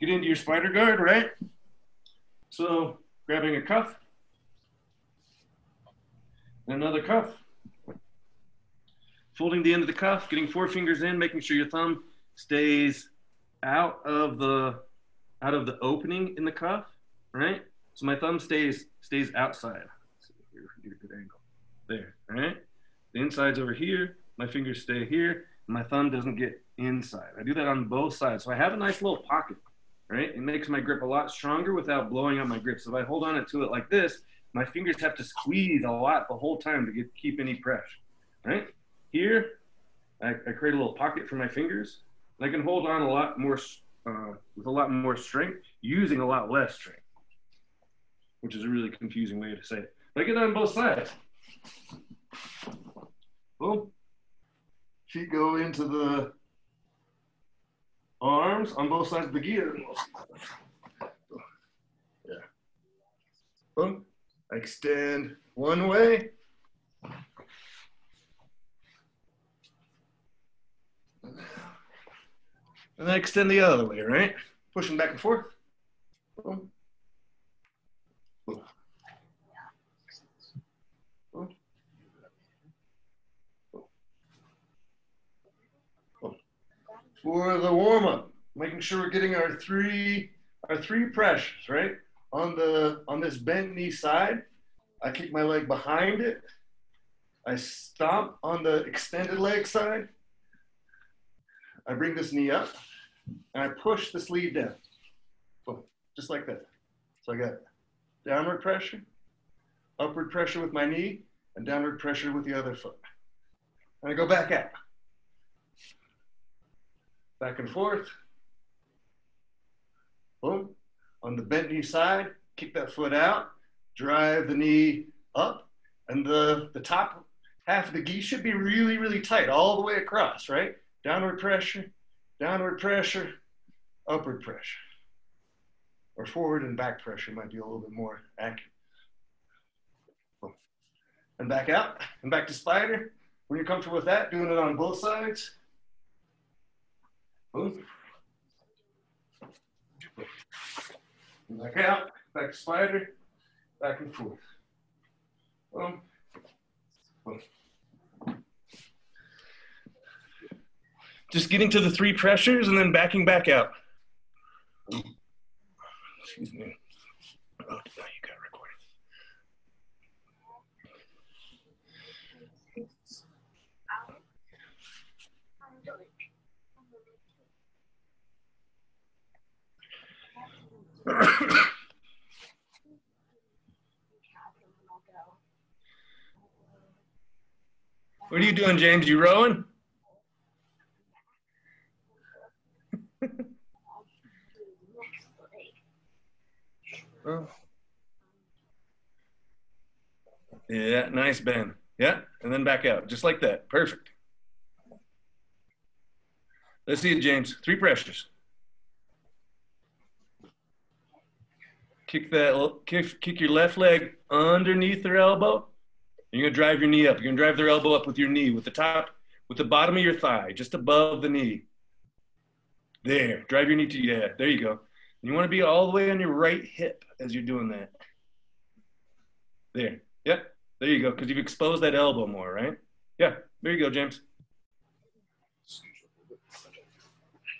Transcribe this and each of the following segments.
get into your spider guard, right? So grabbing a cuff, and another cuff. Folding the end of the cuff, getting 4 fingers in, making sure your thumb stays out of the opening in the cuff, right? So my thumb stays outside. Let's see here, get a good angle. There, right? The inside's over here, my fingers stay here, and my thumb doesn't get inside. I do that on both sides. So I have a nice little pocket, right? It makes my grip a lot stronger without blowing up my grip. So if I hold on to it like this, my fingers have to squeeze a lot the whole time to keep any pressure, right? Here, I create a little pocket for my fingers. And I can hold on a lot more with a lot more strength, using a lot less strength, which is a really confusing way to say it. But I get on both sides. Boom. Feet go into the arms on both sides of the gi. Yeah. Boom. I extend one way. And I extend the other way, right? Pushing back and forth. Boom. Boom. Boom. Boom. For the warm-up, making sure we're getting our three pressures, right? On this bent knee side, I kick my leg behind it. I stomp on the extended leg side. I bring this knee up and I push the sleeve down. Boom, just like that. So I got downward pressure, upward pressure with my knee, and downward pressure with the other foot. And I go back out. Back and forth. Boom. On the bent knee side, kick that foot out, drive the knee up, and the top half of the gi should be really, really tight all the way across, right? Downward pressure, upward pressure. Or forward and back pressure might be a little bit more accurate. Boom. And back out, and back to spider. When you're comfortable with that, doing it on both sides. Boom. And back out, back to spider, back and forth. Boom. Boom. Just getting to the 3 pressures and then backing back out. Excuse me. Oh, now you got recorded. What are you doing, James? You rowing? Oh. Yeah, nice bend. Yeah, and then back out, just like that. Perfect. Let's see it, James. 3 pressures. Kick your left leg underneath their elbow. You're gonna drive your knee up. You're gonna drive their elbow up with your knee, with the bottom of your thigh, just above the knee. There, drive your knee to, yeah, there you go. And you wanna be all the way on your right hip as you're doing that. There, yep, there you go, because you've exposed that elbow more, right? Yeah, there you go, James.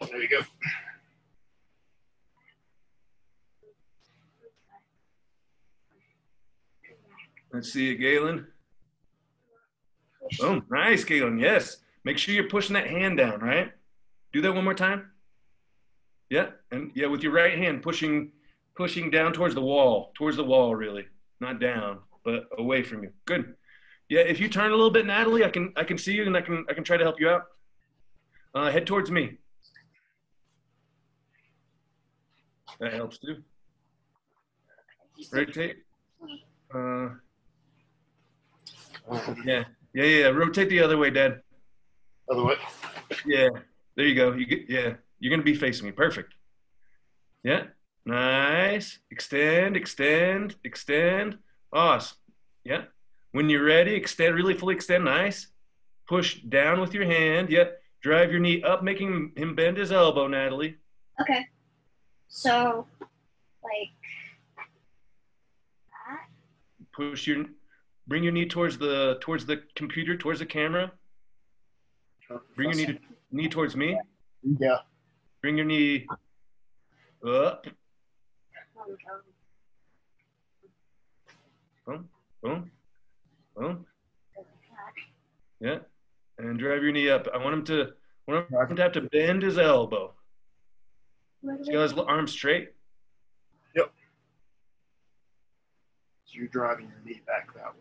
There you go. Let's see it, Galen. Oh, nice, Galen, yes. Make sure you're pushing that hand down, right? Do that one more time. Yeah, and yeah, with your right hand pushing down towards the wall really, not down, but away from you. Good. Yeah, if you turn a little bit, Natalie, I can see you and I can try to help you out. Head towards me. That helps too. Rotate. Yeah. Rotate the other way, Dad. Other way. Yeah. There you go. Yeah. You're gonna be facing me. Perfect. Yeah. Nice. Extend. Awesome. Yeah. When you're ready, extend. Really fully extend. Nice. Push down with your hand. Yep. Drive your knee up, making him bend his elbow, Natalie. Okay. So, like that? Bring your knee towards the computer, towards the camera. Bring your knee towards me. Yeah. Bring your knee up. Boom, boom, boom. Yeah, and drive your knee up. I want him to have to bend his elbow. He's got his arms straight. Yep. So you're driving your knee back that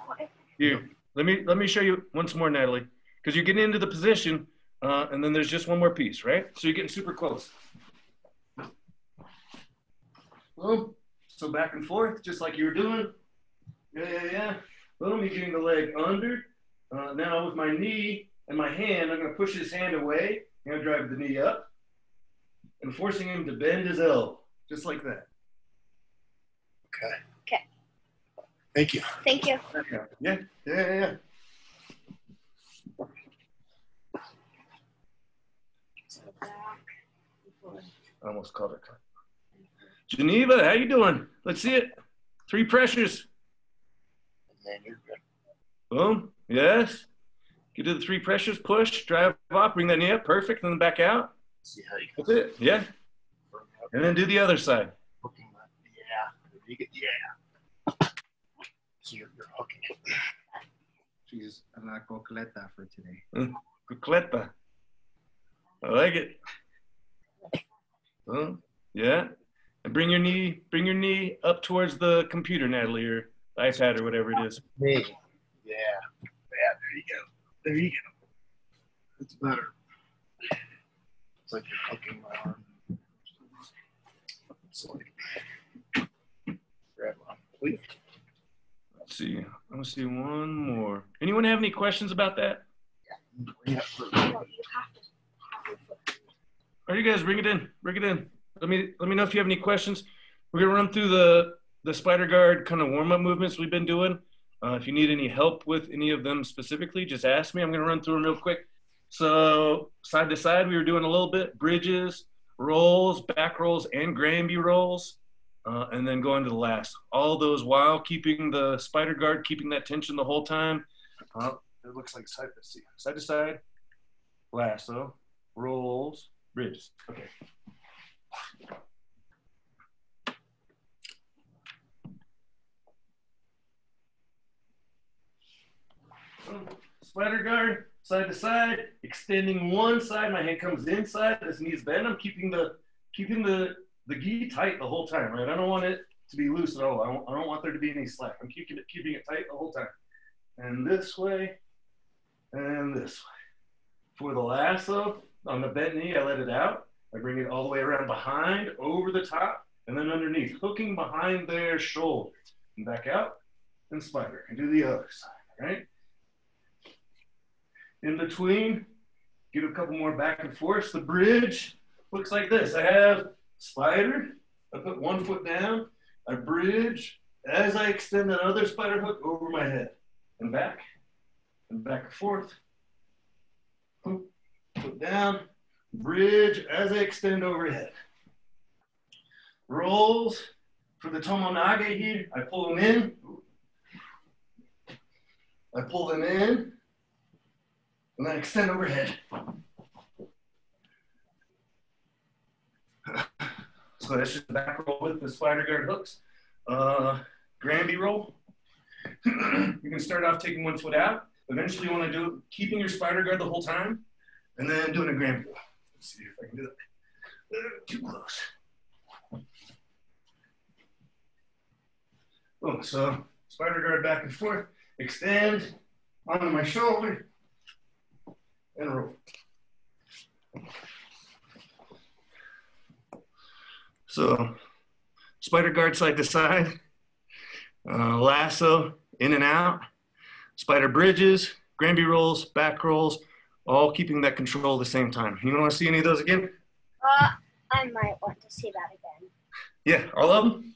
way. Here, let me show you once more, Natalie, because you're getting into the position, and then there's just one more piece, right? So you're getting super close. Boom. So back and forth, just like you were doing. Yeah. Boom, you're getting the leg under. Now with my knee and my hand, I'm going to push his hand away. I'm going to drive the knee up and forcing him to bend his elbow, just like that. Okay. Thank you. Thank you. Yeah. I almost called it. Geneva, how you doing? Let's see it. 3 pressures. And then you're good. Boom. Yes. Get to the 3 pressures. Push. Drive up. Bring that knee up. Perfect. And then back out. See how you That's it. Yeah. And then do the other side. Yeah. So you're hooking it. She's una cocleta for today. Cocleta. I like it. Yeah. And bring your knee up towards the computer, Natalie, or iPad or whatever it is. Me. Yeah. There you go. It's better. It's like you're hooking my arm. It's like grab on, please. Let's see. I'm gonna see one more. Anyone have any questions about that? Yeah. All right, you guys, bring it in. Let me know if you have any questions. We're gonna run through the spider guard kind of warm-up movements we've been doing. If you need any help with any of them specifically, just ask me. I'm gonna run through them real quick. So side to side, we were doing a little bit, bridges, rolls, back rolls, and Granby rolls, and then going to the last. All those while keeping the spider guard, keeping that tension the whole time. It looks like side to side, lasso, rolls, bridges. Okay. Spider guard, side to side, extending one side. My hand comes inside. This knee's bent. I'm keeping the gi tight the whole time, right? I don't want it to be loose at all. I don't want there to be any slack. I'm keeping it tight the whole time. And this way, and this way. For the lasso, on the bent knee, I let it out. I bring it all the way around behind, over the top, and then underneath, hooking behind their shoulder. And back out, and spider. And do the other side, right? In between, get a couple more back and forth. The bridge looks like this. I have spider. I put one foot down. I bridge as I extend that other spider hook over my head. And back and forth. Put down. Bridge as I extend overhead. Rolls for the tomonage here. I pull them in. I pull them in. And then extend overhead. So that's just the back roll with the spider guard hooks. Granby roll. You can start off taking one foot out. Eventually you want to do keeping your spider guard the whole time and then doing a Granby roll. Let's see if I can do that. Too close. Oh, so spider guard back and forth. Extend onto my shoulder. And roll. So, spider guard side to side, lasso in and out, spider bridges, Granby rolls, back rolls, all keeping that control at the same time. You want to see any of those again? I might want to see that again. Yeah, all of them?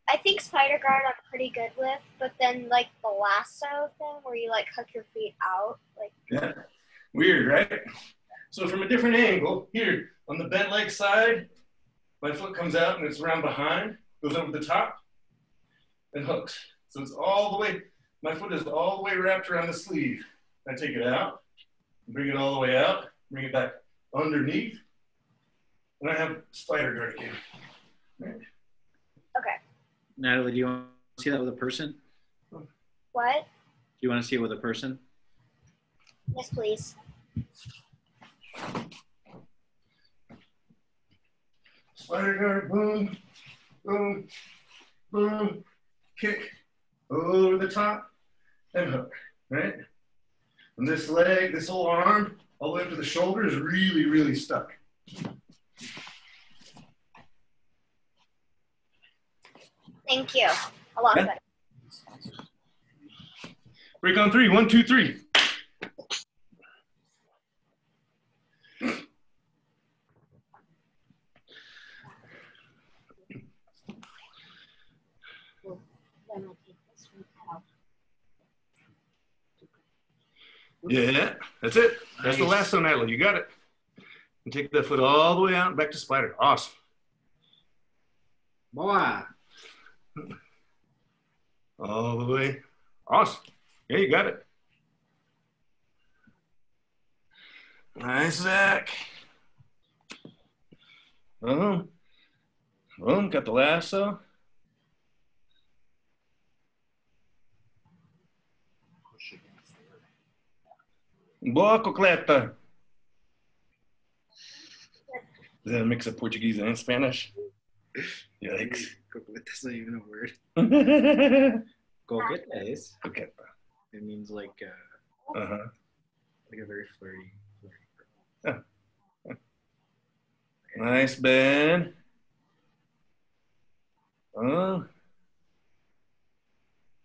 I think spider guard I'm pretty good with, but then like the lasso thing where you like hook your feet out, like yeah, weird, right? So from a different angle, here on the bent leg side, my foot comes out and it's around behind, goes over the top, and hooks. So it's all the way, my foot is all the way wrapped around the sleeve. I take it out, bring it all the way out, bring it back underneath, and I have spider guard again. Right. Okay. Natalie, do you want to see that with a person? Do What? you want to see it with a person? Yes, please. Spider guard, boom, boom, boom, kick, over the top, and hook, right? And this leg, this whole arm, all the way up to the shoulder is really, really stuck. Thank you. A lot better. Break on 3, 1, 2, 3. Then I'll take this one out. Yeah, that's it. That's the Nice. last one, Natalie. You got it. And take that foot all the way out and back to spider. Awesome. Boa. All the way. Awesome. Yeah, you got it. Nice, Zach. Boom. Boom. Got the lasso. Push against Boa cocleta. Is that a mix of Portuguese and Spanish? Yikes. That's not even a word. Coqueta. Coquetes. It means like Uh-huh. like a very flirty. Nice, Ben. Oh.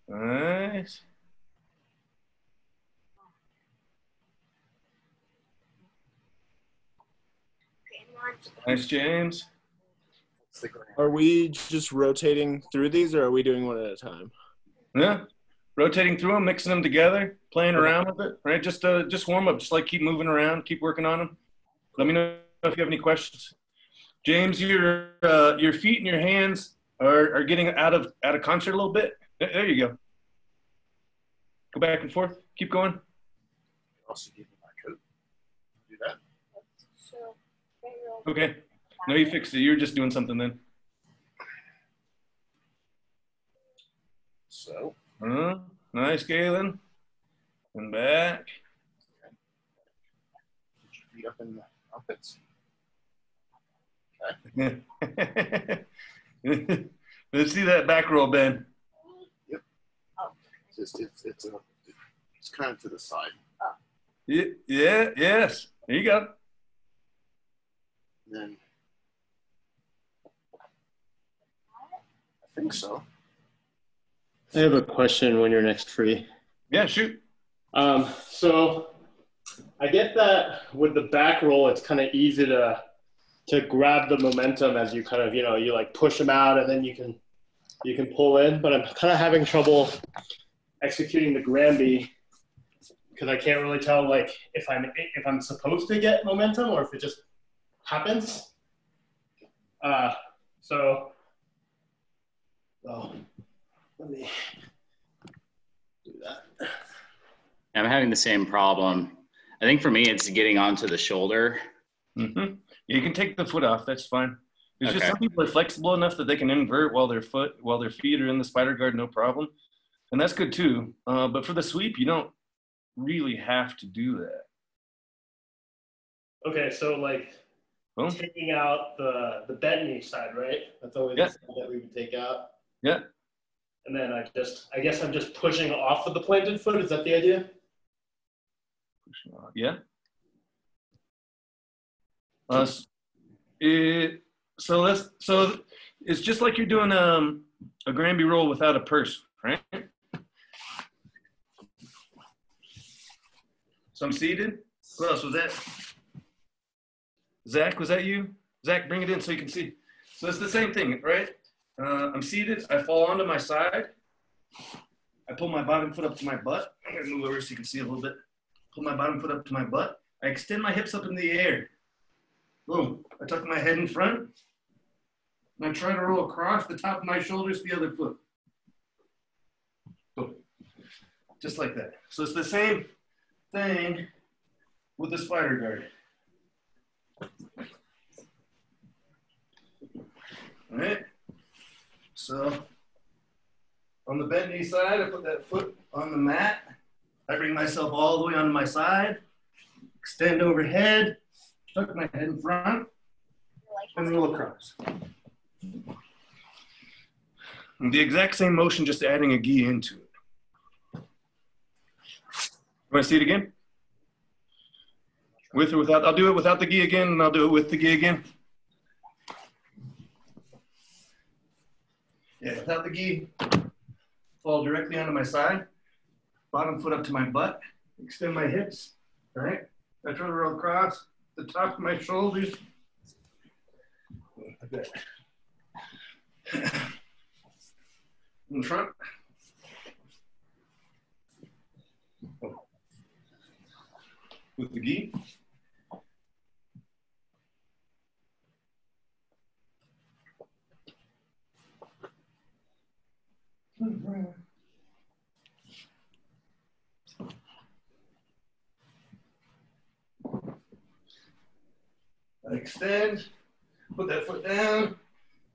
Nice. Nice, James. the ground. Are we just rotating through these, or are we doing one at a time? Yeah. Rotating through them, mixing them together, playing around with it, right? Just warm up. Just like keep moving around, keep working on them. Let me know if you have any questions. James, your feet and your hands are getting out of concert a little bit. There you go. Go back and forth. Keep going. Also give me my coat. Do that. So, Okay. No, you fixed it. You're just doing something then. So. Nice, Galen. And back. Put your feet up in the armpits. Let's see that back roll, Ben. Yep. It's kind of to the side. Yeah, yes. There you go. And then I think so. I have a question when you're next free. Yeah, shoot. So I get that with the back roll, it's kind of easy to grab the momentum as you kind of, you like push them out and then you can pull in, but I'm kind of having trouble executing the Granby because I can't really tell like if I'm supposed to get momentum or if it just happens. Let me do that. I'm having the same problem. I think for me, it's getting onto the shoulder. Mm-hmm. You can take the foot off. That's fine. There's just Okay. some people are flexible enough that they can invert while their feet are in the spider guard, no problem. And that's good too. But for the sweep, you don't really have to do that. Okay, so like Boom. taking out the bent knee side, right? That's always Yeah. the side that we would take out. Yeah. And then I guess I'm just pushing off of the planted foot. Is that the idea? Yeah. So it's just like you're doing a Granby roll without a purse, right? So I'm seated. Who else was that? Zach, was that you? Zach, bring it in so you can see. So it's the same thing, right? I'm seated. I fall onto my side. I pull my bottom foot up to my butt. I'm gonna move over so you can see a little bit. Pull my bottom foot up to my butt. I extend my hips up in the air. Boom. I tuck my head in front. And I try to roll across the top of my shoulders to the other foot. Boom. Just like that. So it's the same thing with the spider guard. All right. So on the bent knee side, I put that foot on the mat. I bring myself all the way onto my side, extend overhead, tuck my head in front, and roll across. And the exact same motion, just adding a gi into it. You want to see it again? With or without? I'll do it without the gi again, and I'll do it with the gi again. Yeah, without the gi, fall directly onto my side, bottom foot up to my butt, extend my hips, all right? I try to roll across the top of my shoulders. Like that. In front. With the gi. I extend, put that foot down,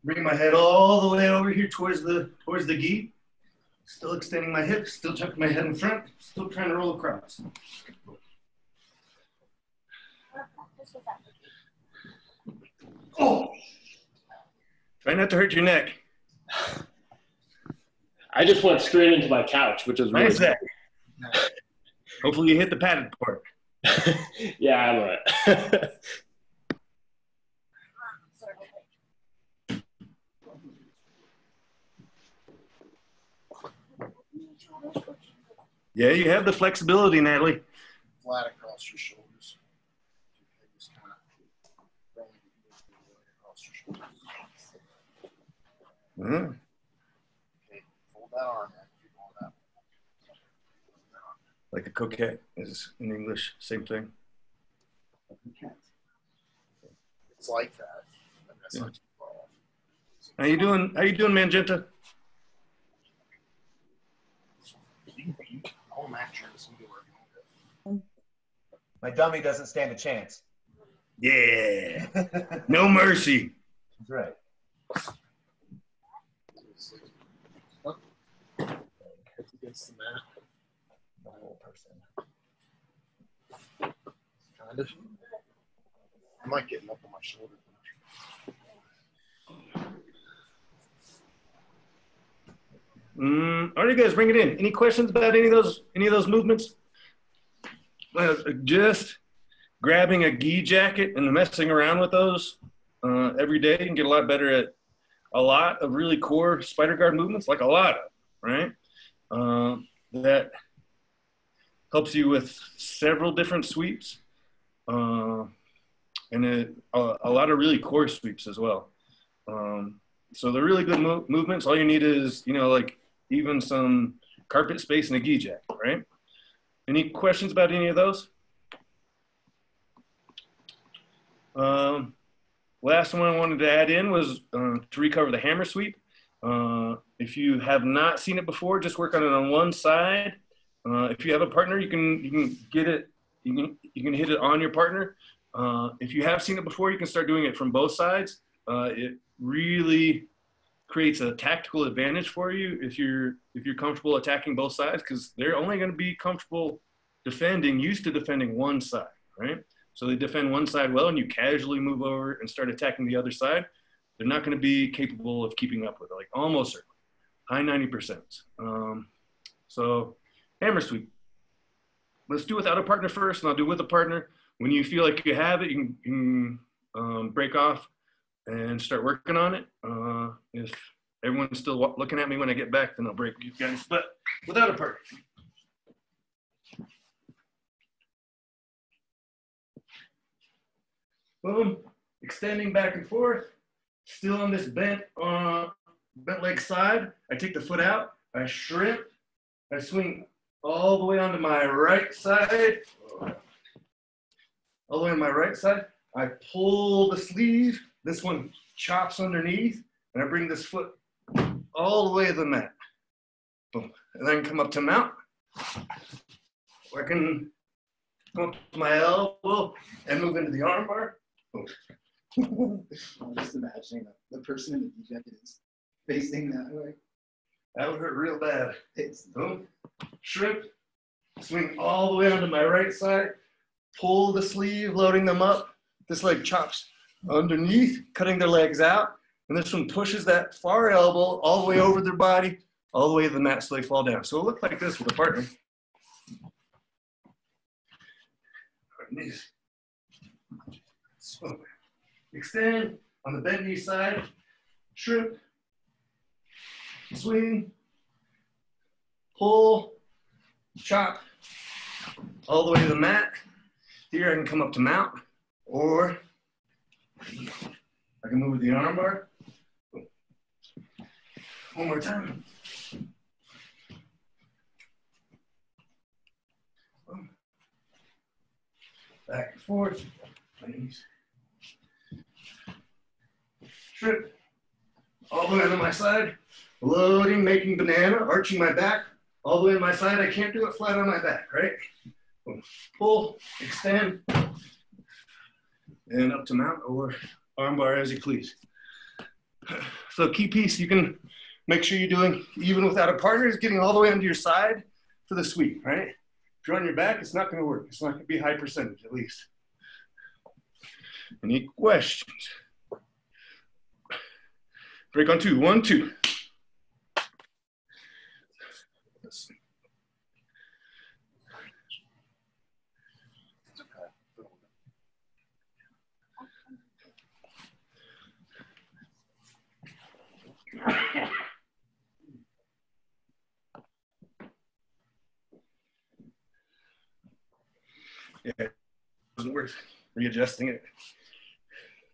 bring my head all the way over here towards the gi. Still extending my hips, still tucking my head in front, still trying to roll across. Oh! Try not to hurt your neck. I just went straight into my couch, which is really Nice. Hopefully you hit the padded part. Yeah, I'm all right. Yeah, you have the flexibility, Natalie. Flat across your shoulders. Just kind of across your shoulders. Okay, fold that arm in. Keep going that way. Like a coquette is in English, same thing. It's like that. And that's not too far off. How you doing? How you doing, Magenta? I'll match yours and do whatever you want to. My dummy doesn't stand a chance. Yeah. No mercy. That's right. It's against the mat. The whole person. Kind of. I might get up on my shoulder. All right, guys, bring it in. Any questions about any of those movements? Just grabbing a gi jacket and messing around with those every day and get a lot better at a lot of really core spider guard movements, like a lot of, right? That helps you with several different sweeps and a lot of really core sweeps as well. So they're really good movements. All you need is, like even some carpet space and a gi jacket, right? Any questions about any of those? Last one I wanted to add in was to recover the hammer sweep. If you have not seen it before, just work on it on one side. If you have a partner, you can get it. You can hit it on your partner. If you have seen it before, you can start doing it from both sides. It really creates a tactical advantage for you if you're comfortable attacking both sides, because they're only going to be comfortable used to defending one side, right? So they defend one side well, and you casually move over and start attacking the other side. They're not going to be capable of keeping up with it, like almost certainly, high 90%. So hammer sweep. Let's do without a partner first, and I'll do with a partner. When you feel like you have it, you can break off and start working on it. If everyone's still looking at me when I get back, then I'll break you guys, but without a partner. Boom, extending back and forth, still on this bent leg side. I take the foot out, I shrimp, I swing all the way onto my right side, all the way on my right side. I pull the sleeve. This one chops underneath, and I bring this foot all the way to the mat. Boom. And then come up to mount. Or I can come up to my elbow and move into the armbar. Boom. I'm just imagining the person in the D-jacket is facing that way. That would hurt real bad. It's Boom. Shrimp. Swing all the way onto my right side. Pull the sleeve, loading them up. This leg chops underneath, cutting their legs out. And this one pushes that far elbow all the way over their body, all the way to the mat so they fall down. So it'll look like this with a partner. Knees. So extend on the bent knee side. Shrimp. Swing. Pull. Chop. All the way to the mat. Here I can come up to mount, or I can move with the armbar. One more time. Back and forth. Knees. Shrimp. All the way to my side. Loading, making banana, arching my back. All the way to my side. I can't do it flat on my back, right? Pull, extend, and up to mount or armbar as you please. So key piece, you can make sure you're doing, even without a partner, is getting all the way onto your side for the sweep, right? If you're on your back, it's not going to work. It's not going to be high percentage, at least. Any questions? Break on 2. 1, 2. Yeah, it wasn't worth readjusting it,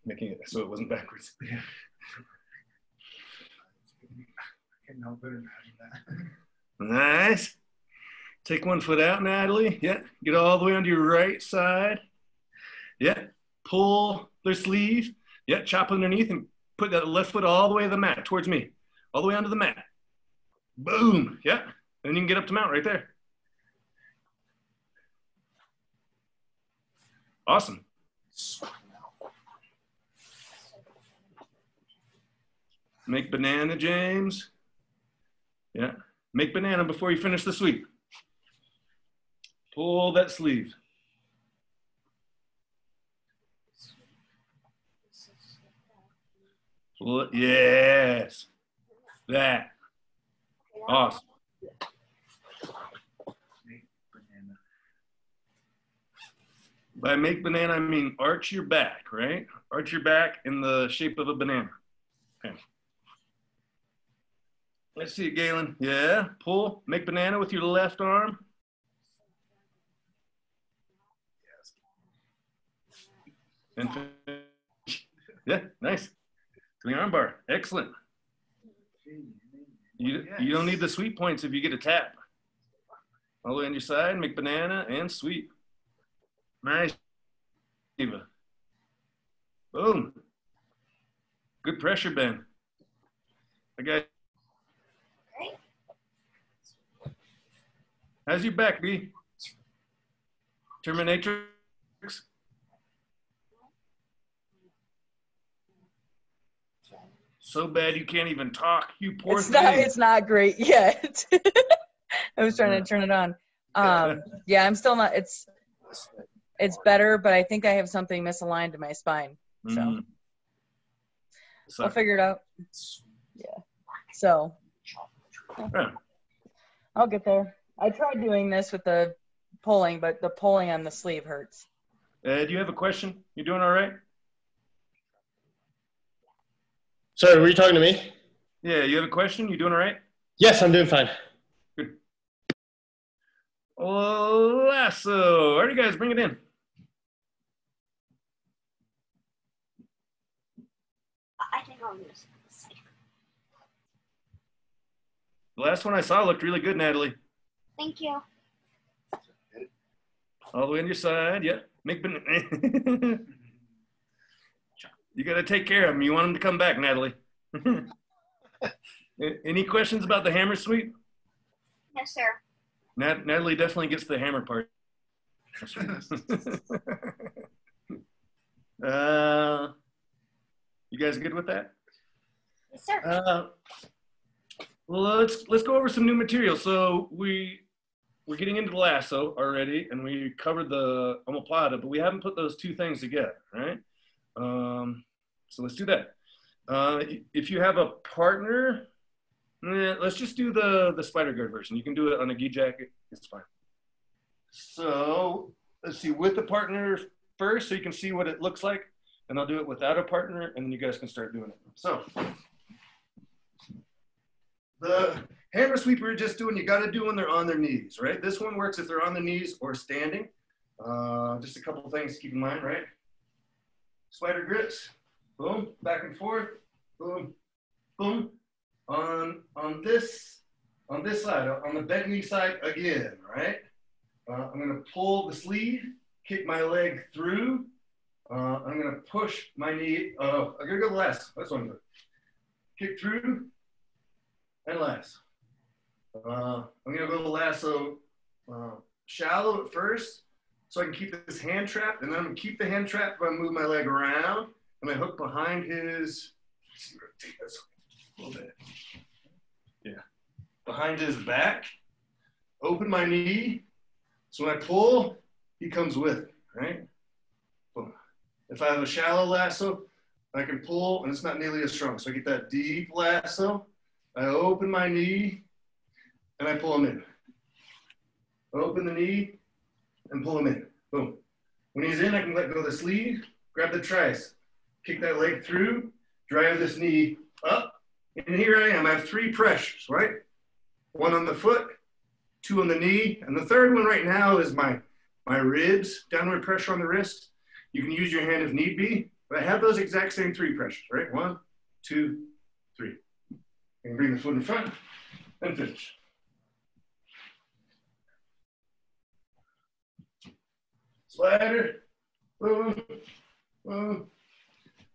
making it so it wasn't backwards. I can help but imagine that. Nice. Take one foot out, Natalie. Yeah, get all the way onto your right side. Yeah, pull their sleeve. Yeah, chop underneath and put that left foot all the way to the mat, towards me. All the way onto the mat. Boom. Yeah, and you can get up to mount right there. Awesome. Make banana, James. Yeah, make banana before you finish the sweep. Pull that sleeve. Pull it. Yes. That. Awesome. By make banana, I mean arch your back, right? Arch your back in the shape of a banana. Okay. Let's see it, Galen. Yeah, pull, make banana with your left arm. And yeah, nice. To the arm bar. Excellent. You don't need the sweep points if you get a tap. All the way on your side, make banana and sweep. Nice. Eva. Boom. Good pressure, Ben. Okay. How's your back, B? Terminatrix? So bad you can't even talk. You poor thing. It's not great yet. I was trying to turn it on. Yeah, I'm still not. It's better, but I think I have something misaligned in my spine. So I'll figure it out. Yeah. So I'll get there. I tried doing this with the pulling, but the pulling on the sleeve hurts. Do you have a question? You doing all right? Sorry, were you talking to me? Yeah, you have a question? You doing all right? Yes, I'm doing fine. Good. Lasso. All right, guys, bring it in. I think I'll use this. The last one I saw looked really good, Natalie. Thank you. All the way on your side. Yep. You got to take care of him. You want him to come back, Natalie. Any questions about the hammer sweep? Yes, sir. Natalie definitely gets the hammer part. You guys good with that? Yes, sir. Well, let's go over some new material. So we're getting into the lasso already, and we covered the omoplata, but we haven't put those two things together, right? So let's do that. If you have a partner, let's just do the spider guard version. You can do it on a gi jacket, it's fine. So let's see, with the partner first, so you can see what it looks like, and I'll do it without a partner, and then you guys can start doing it. So the hammer sweep we're just doing, you got to do when they're on their knees, right? This one works if they're on their knees or standing. Just a couple of things to keep in mind, right? Spider grips, boom, back and forth, boom, boom. On this side, on the bent knee side again, right? I'm gonna pull the sleeve, kick my leg through. I'm gonna push my knee. I'm gonna go last. That's what I'm doing. Kick through and last. I'm gonna go the lasso shallow at first, so I can keep this hand trapped, and then I'm gonna keep the hand trapped if I move my leg around, and I hook behind his. Let's see, rotate this a little bit. Yeah, behind his back. Open my knee. So when I pull, he comes with it, right? Boom. If I have a shallow lasso, I can pull, and it's not nearly as strong. So I get that deep lasso. I open my knee, and I pull him in. Open the knee, and pull him in. Boom. When he's in, I can let go of the sleeve, grab the trice, kick that leg through, drive this knee up, and here I am. I have 3 pressures, right? 1 on the foot, 2 on the knee, and the third one right now is my ribs, downward pressure on the wrist. You can use your hand if need be, but I have those exact same 3 pressures, right? 1, 2, 3. You can bring the foot in front and finish. Slider, boom, boom,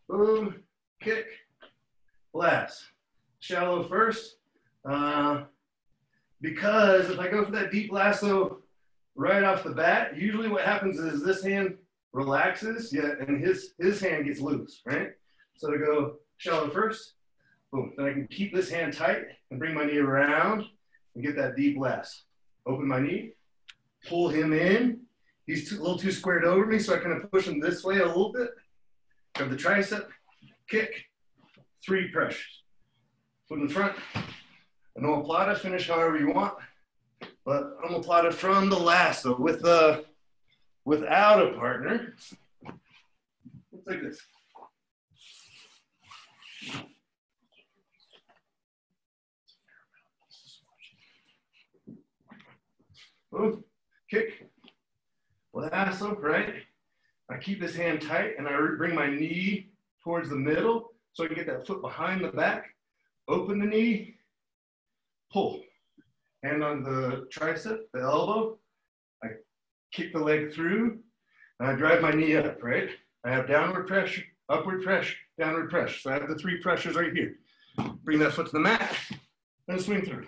boom, kick, blast. Shallow first, because if I go for that deep lasso right off the bat, usually what happens is this hand relaxes, and his hand gets loose, right? So to go shallow first, boom. Then I can keep this hand tight and bring my knee around and get that deep lasso. Open my knee, pull him in. He's a little too squared over me, so I kind of push him this way a little bit. Grab the tricep, kick, 3 pressures. Foot in front. An omoplata, finish however you want. But omoplata from the lasso without a partner. Looks like this. Boom, kick, lasso, right? I keep this hand tight and I bring my knee towards the middle so I can get that foot behind the back. Open the knee, pull. Hand on the tricep, the elbow. I kick the leg through and I drive my knee up, right? I have downward pressure, upward pressure, downward pressure. So I have the 3 pressures right here. Bring that foot to the mat and swing through.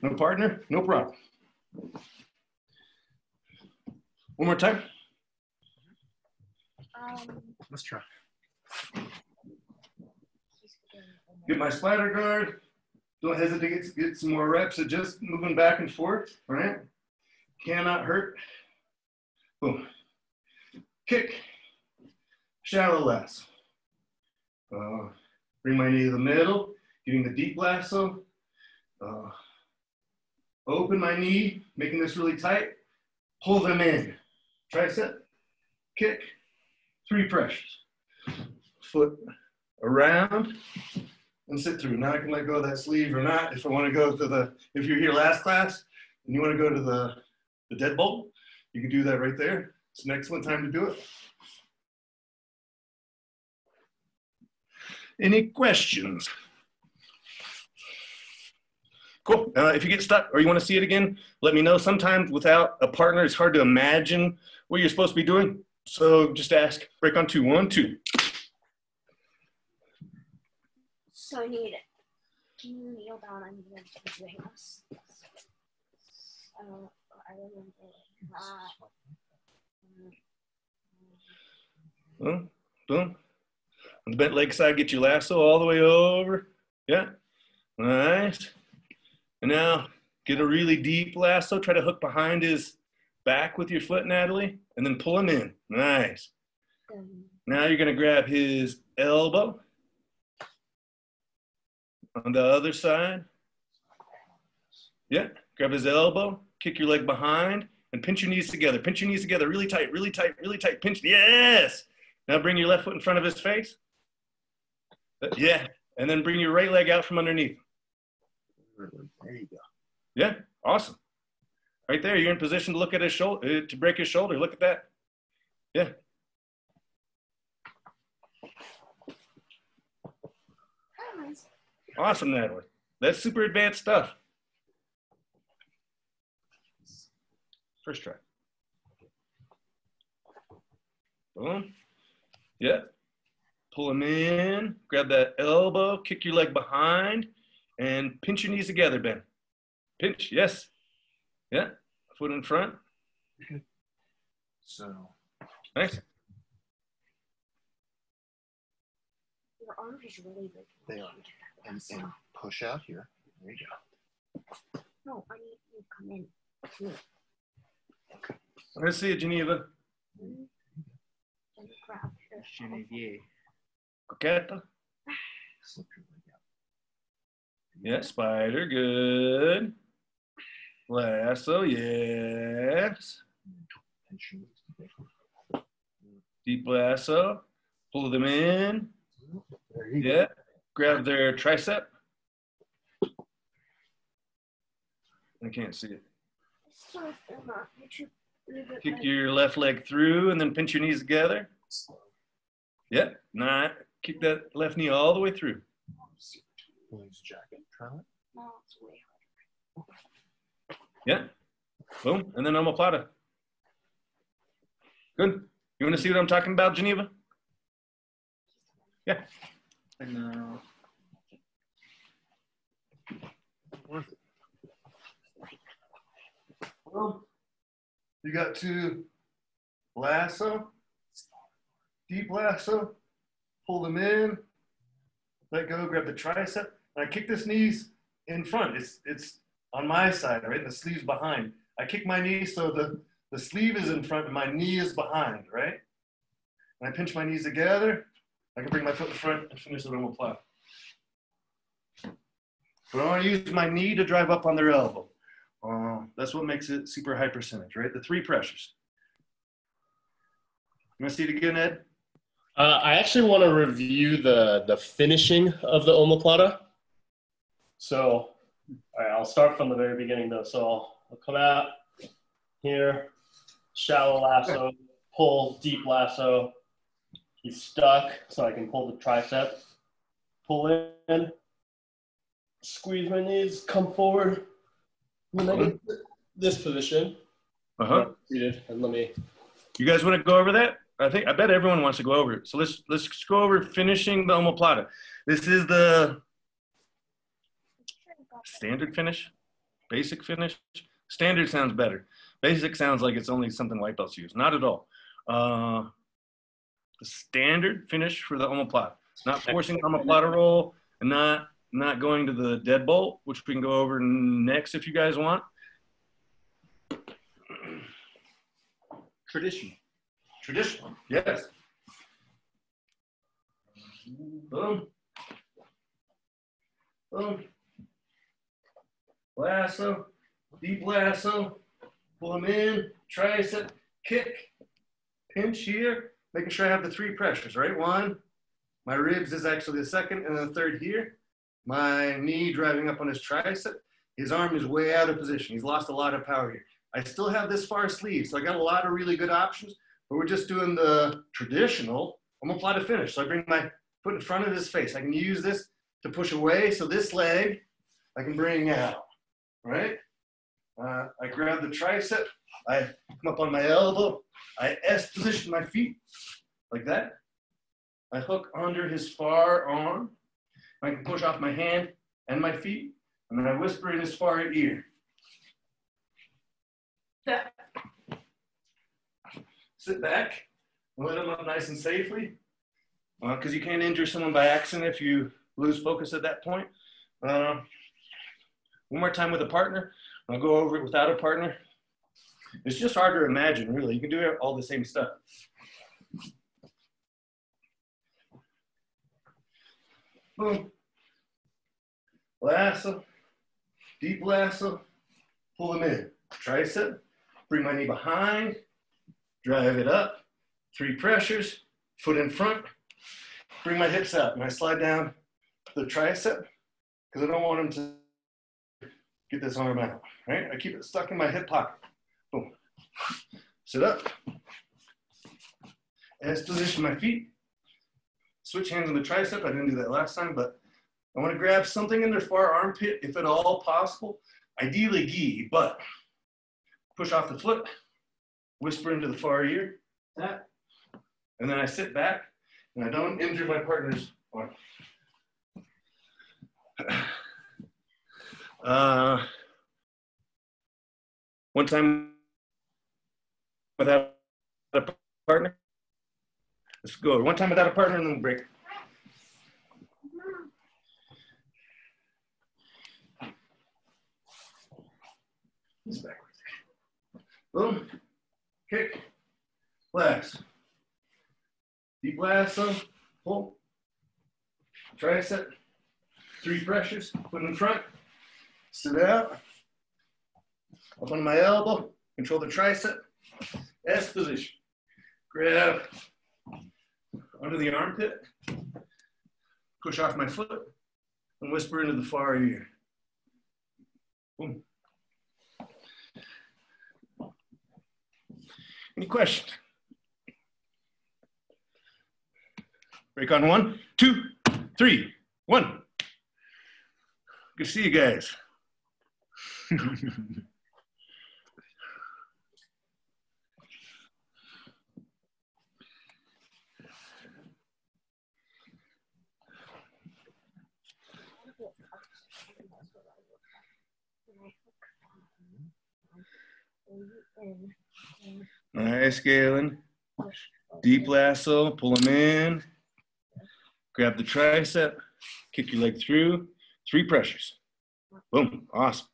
No partner, no problem. One more time. Let's try. Get my spider guard. Don't hesitate to get some more reps of just moving back and forth, right? Cannot hurt. Boom. Kick. Shallow lasso. Bring my knee to the middle, getting the deep lasso. Open my knee, making this really tight. Pull them in. Tricep, kick, 3 pressures. Foot around and sit through. Now I can let go of that sleeve or not. If I want to go to if you're here last class and you want to go to the deadbolt, you can do that right there. It's an excellent time to do it. Any questions? Cool. If you get stuck or you want to see it again, let me know. Sometimes without a partner, it's hard to imagine what you're supposed to be doing. So just ask, break on 2, 1, 2. So I need it. Can you kneel down? I need to doing this. I remember that. Boom, boom. On the bent leg side, get your lasso all the way over. Yeah, nice. And now get a really deep lasso. Try to hook behind his back with your foot, Natalie, and then pull him in. Nice. Now you're gonna grab his elbow. On the other side. Yeah, grab his elbow, kick your leg behind, and pinch your knees together. Pinch your knees together really tight, really tight, really tight. Pinch, yes! Now bring your left foot in front of his face. Yeah, and then bring your right leg out from underneath. There you go. Yeah, awesome. Right there, you're in position to look at his shoulder, to break his shoulder. Look at that. Yeah. Awesome, Natalie. That's super advanced stuff. First try. Boom. Yeah. Pull him in, grab that elbow, kick your leg behind, and pinch your knees together, Ben. Pinch, yes. Yeah. Foot in front. So Nice. Your arm is really big. they are. And push out here. There you go. No, I need you to come in. Here. Let's see it, Geneva. And grab your Genevieve. Coqueta. Slip your leg out. Yeah, spider, good. Lasso, yes. Pinch your knees together. Deep lasso. Pull them in. There you go. Yeah. Grab their tricep. I can't see it. Kick your left leg through and then pinch your knees together. Yeah. Nah. Kick that left knee all the way through. Williams jacket. Try it. No, it's way harder. Yeah. Boom. And then omoplata. Good. You want to see what I'm talking about, Geneva? Yeah. No. Worth it. Well, you got to lasso, deep lasso, pull them in, let go, grab the tricep, and I kick this knees in front. It's on my side, right? The sleeve's behind. I kick my knee so the sleeve is in front and my knee is behind, right? And I pinch my knees together. I can bring my foot in front and finish the omoplata. But I want to use my knee to drive up on their elbow. That's what makes it super high percentage, right? The 3 pressures. You want to see it again, Ed? I actually want to review the finishing of the omoplata. So, all right, I'll start from the very beginning though. So I'll come out here, shallow lasso, pull, deep lasso. He's stuck, so I can pull the tricep, pull in, squeeze my knees, come forward. And then I get this position. And let me. You guys want to go over that? I bet everyone wants to go over it. So let's go over finishing the omoplata. This is the standard finish, basic finish. Standard sounds better. Basic sounds like it's only something white belts use. Not at all. The standard finish for the omoplata. Not forcing the omoplata roll and not going to the deadbolt, which we can go over next if you guys want. Traditional. Traditional, yes. Boom. Boom. Lasso, deep lasso, pull them in, tricep, kick, pinch here, making sure I have the 3 pressures, right? 1, my ribs is actually the 2nd, and then the 3rd here. My knee driving up on his tricep. His arm is way out of position. He's lost a lot of power here. I still have this far sleeve, so I got a lot of really good options, but we're just doing the traditional omoplata finish. So I bring my foot in front of his face. I can use this to push away, so this leg I can bring out. right? I grab the tricep. I come up on my elbow. I S position my feet like that. I hook under his far arm. I can push off my hand and my feet, and then I whisper in his far ear. That. Sit back and let him up nice and safely, because you can't injure someone by accident if you lose focus at that point. One more time with a partner. I'll go over it without a partner. It's just hard to imagine, really. You can do all the same stuff. Boom. Lasso, deep lasso, pull them in. Tricep, bring my knee behind, drive it up. 3 pressures, foot in front, bring my hips out, and I slide down the tricep because I don't want him to get this arm out, right? I keep it stuck in my hip pocket. Boom. Sit up. S position my feet. Switch hands on the tricep. I didn't do that last time, but I want to grab something in their far armpit, if at all possible. Ideally gi, but push off the foot, whisper into the far ear, that, and then I sit back and I don't injure my partner's arm. One time without a partner. Let's go. One time without a partner and then break. This backwards. Boom. Kick. Blast. Deep lasso. Pull. Tricep. 3 pressures. Foot in front. Sit out. Up on my elbow. Control the tricep. S position. Grab under the armpit. Push off my foot. And whisper into the far ear. Boom. Any questions? Break on 1, 2, 3, 1. Good to see you guys. Nice, Galen. Deep lasso, pull them in. Grab the tricep, kick your leg through. 3 pressures. Boom, awesome.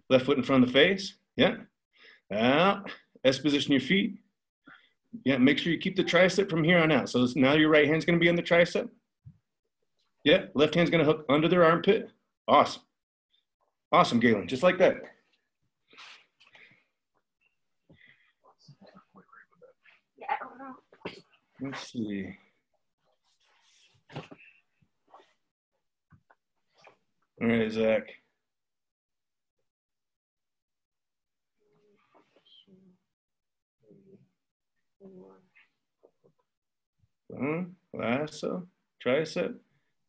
Left foot in front of the face, yeah. Out, S position your feet. Yeah, make sure you keep the tricep from here on out. So now your right hand's gonna be on the tricep. Yeah, left hand's gonna hook under their armpit. Awesome. Awesome, Galen, just like that. Yeah, I don't know. Let's see. All right, Zach. Lasso, tricep,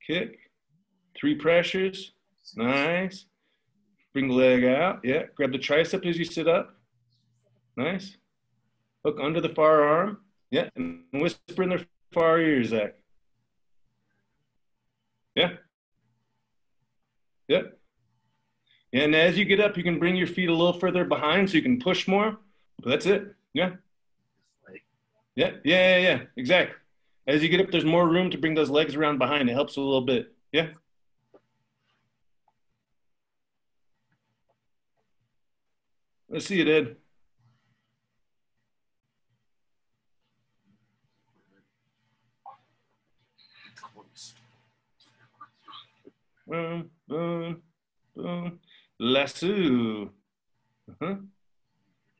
kick, 3 pressures. Nice. Bring the leg out. Yeah, grab the tricep as you sit up. Nice. Hook under the far arm. Yeah, and whisper in their far ear, Zach. Yeah. Yeah. Yeah, and as you get up, you can bring your feet a little further behind so you can push more. But that's it. Yeah. Yeah. Exactly. As you get up, there's more room to bring those legs around behind. It helps a little bit. Yeah. Let's see it, Ed. Boom, boom, boom. Lasso.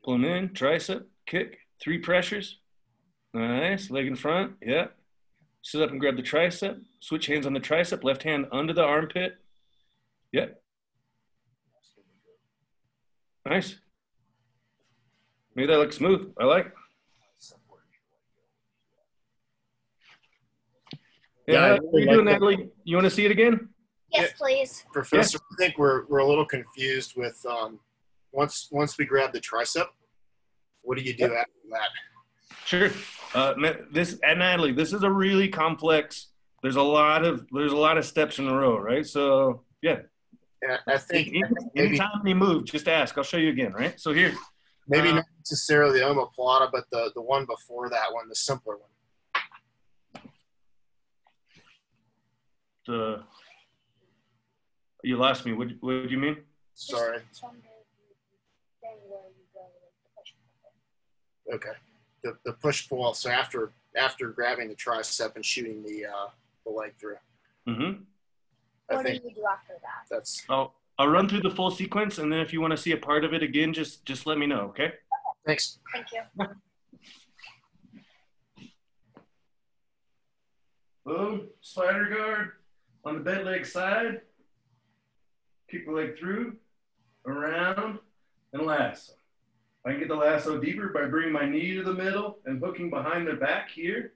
Pulling in, tricep, kick, 3 pressures. Nice, leg in front, yeah. Sit up and grab the tricep. Switch hands on the tricep, left hand under the armpit. Yeah. Nice. Made that look smooth, I like. Yeah, how you doing, Natalie? You want to see it again? Yes, please. Professor, I think we're a little confused with once we grab the tricep, what do you do after that? Sure. Natalie, this is a really complex. There's a lot of steps in a row, right? So yeah. Yeah, I think maybe Anytime you move, just ask. I'll show you again, right? So here. maybe not necessarily the omoplata, but the one before that one, the simpler one. You lost me. What did you mean? Sorry. Okay. The push pull. So after grabbing the tricep and shooting the leg through. Mm-hmm. What do you do after that? That's. I'll run through the full sequence, and then if you want to see a part of it again, just let me know, okay? Thanks. Thank you. Boom, spider guard on the bed leg side. Kick the leg through, around, and lasso. I can get the lasso deeper by bringing my knee to the middle and hooking behind their back here.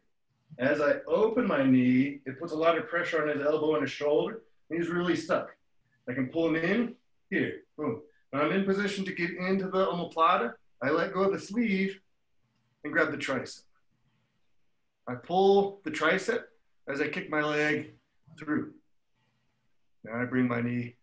As I open my knee, it puts a lot of pressure on his elbow and his shoulder, and he's really stuck. I can pull him in, here, boom. When I'm in position to get into the omoplata, I let go of the sleeve and grab the tricep. I pull the tricep as I kick my leg through. Now I bring my knee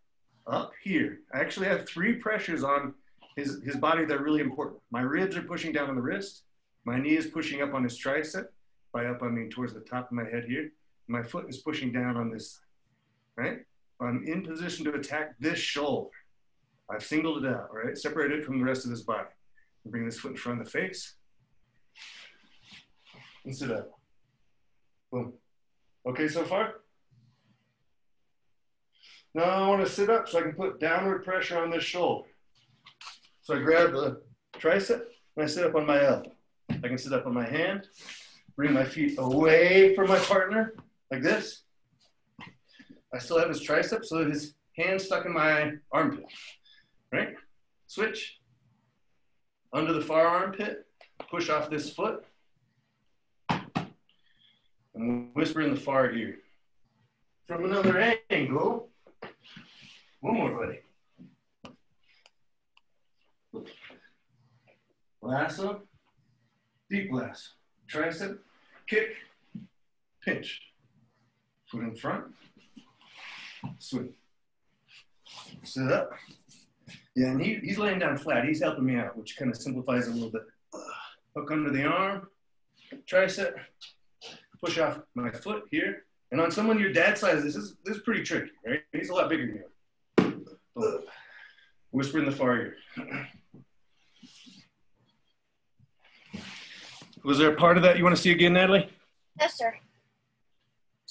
up here. I actually have 3 pressures on his body that are really important. My ribs are pushing down on the wrist. My knee is pushing up on his tricep. By up, I mean towards the top of my head here. My foot is pushing down on this, right? I'm in position to attack this shoulder. I've singled it out, right? Separated it from the rest of his body. Bring this foot in front of the face. And sit up. Boom. Okay so far? Now I want to sit up so I can put downward pressure on this shoulder. So I grab the tricep and I sit up on my elbow. I can sit up on my hand, bring my feet away from my partner like this. I still have his tricep so that his hand's stuck in my armpit, right? Switch. Under the far armpit, push off this foot. And whisper in the far ear. From another angle. One more, buddy. Lasso. Deep lasso. Tricep. Kick. Pinch. Foot in front. Swing. Sit up. Yeah, and he's laying down flat. He's helping me out, which kind of simplifies it a little bit. Hook under the arm. Tricep. Push off my foot here. And on someone your dad's size, this is pretty tricky, right? He's a lot bigger than you. Whisper in the far ear. Was there a part of that you want to see again, Natalie? Yes, sir.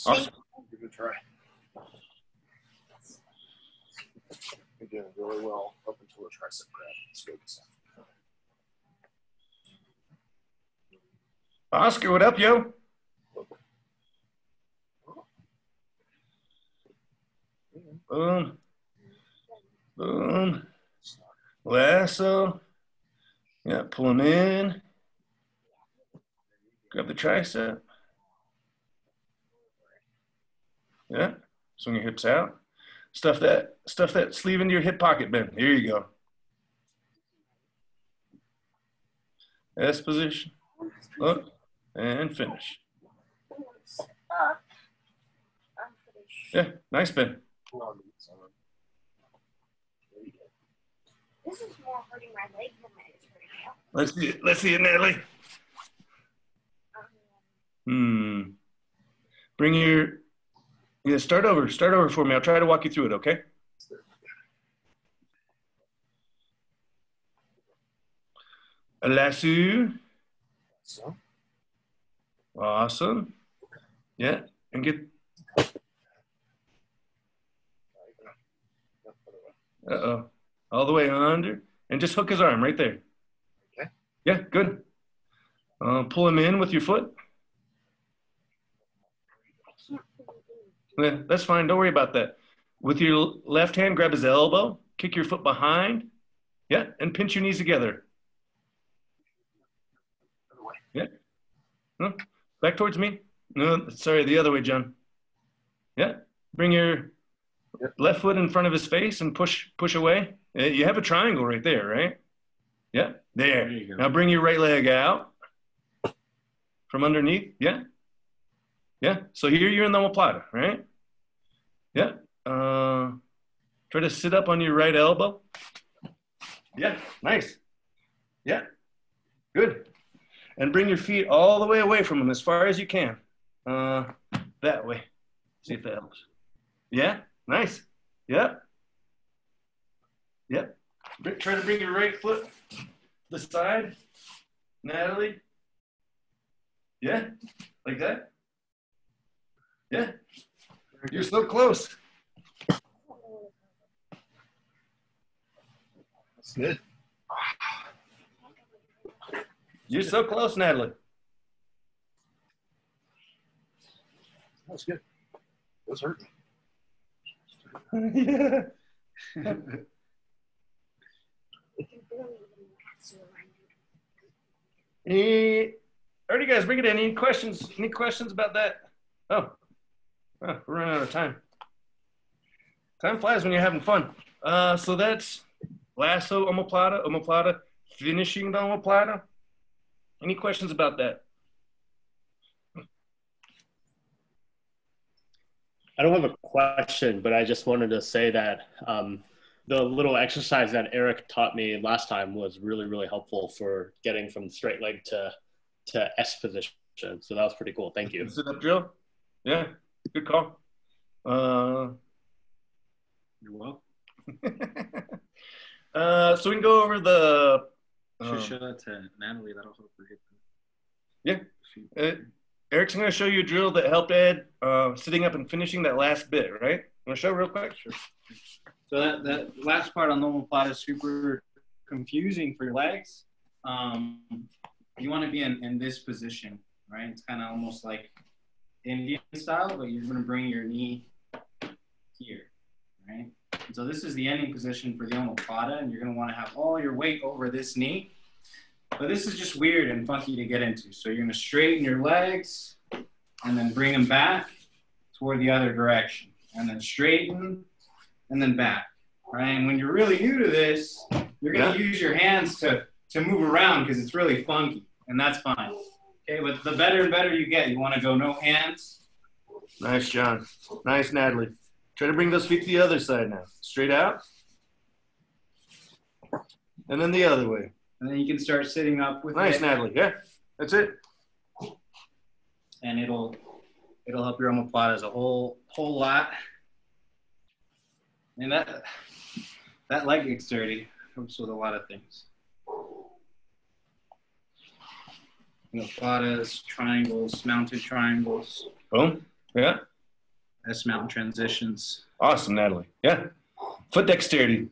Awesome. Give it a try. You're doing really well up until the tricep grab. Let's focus on. Oscar, what up, yo? Boom. Boom. Lasso. Yeah, pull him in. Grab the tricep. Yeah, swing your hips out. Stuff that sleeve into your hip pocket, Ben. Here you go. S position. Look, and finish. Yeah, nice, Ben. This is more hurting my leg than it is hurting you. Let's see it. Let's see it, Natalie. Bring your. Yeah, start over. Start over for me. I'll try to walk you through it. Okay. A lasso. Awesome. Yeah, and get. All the way under, and just hook his arm right there. Okay. Yeah, good. Pull him in with your foot. Yeah, that's fine. Don't worry about that. With your left hand, grab his elbow, kick your foot behind. Yeah, and pinch your knees together. Yeah. No, back towards me. No, sorry, the other way, John. Yeah. Bring your Left foot in front of his face and push away. You have a triangle right there, right? Yeah, there. There you go. Now bring your right leg out from underneath. Yeah. Yeah. So here you're in the omoplata, right? Yeah. Try to sit up on your right elbow. Yeah. Nice. Yeah. Good. And bring your feet all the way away from them as far as you can. That way. See if that helps. Yeah. Nice. Yeah. Yeah. Try to bring your right foot to the side. Natalie. Yeah. Like that. Yeah. You're so close. That's good. You're so close, Natalie. That's good. That's hurting. Yeah. Alrighty, guys, bring it in. Any questions? Any questions about that? Oh, we're running out of time. Time flies when you're having fun. So that's lasso omoplata, omoplata, finishing the omoplata. Any questions about that? I don't have a question, but I just wanted to say that the little exercise that Eric taught me last time was really, really helpful for getting from straight leg to S position. So that was pretty cool. Thank you. Sit up drill. Yeah, good call. You're welcome. So we can go over the. Should show that to Natalie. That'll help her get Yeah. Eric's going to show you a drill that helped Ed sitting up and finishing that last bit, right? Want to show real quick? Sure. So that last part on the omoplata is super confusing for your legs. You want to be in this position, right? It's kind of almost like Indian style, but you're going to bring your knee here, right? And so this is the ending position for the omoplata, and you're going to want to have all your weight over this knee. But this is just weird and funky to get into. So you're going to straighten your legs and then bring them back toward the other direction. And then straighten and then back, right? And when you're really new to this, you're going to use your hands to move around because it's really funky. And that's fine. Okay, but the better and better you get, you want to go no hands. Nice, John. Nice, Natalie. Try to bring those feet to the other side now. Straight out. And then the other way. And then you can start sitting up with Nice, it. Natalie. Yeah, that's it. And it'll help your omoplatas a whole lot. And that leg gets dirty. Helps with a lot of things. Omoplatas, triangles, mounted triangles. Boom. Yeah. S mount transitions. Awesome, Natalie. Yeah. Foot dexterity.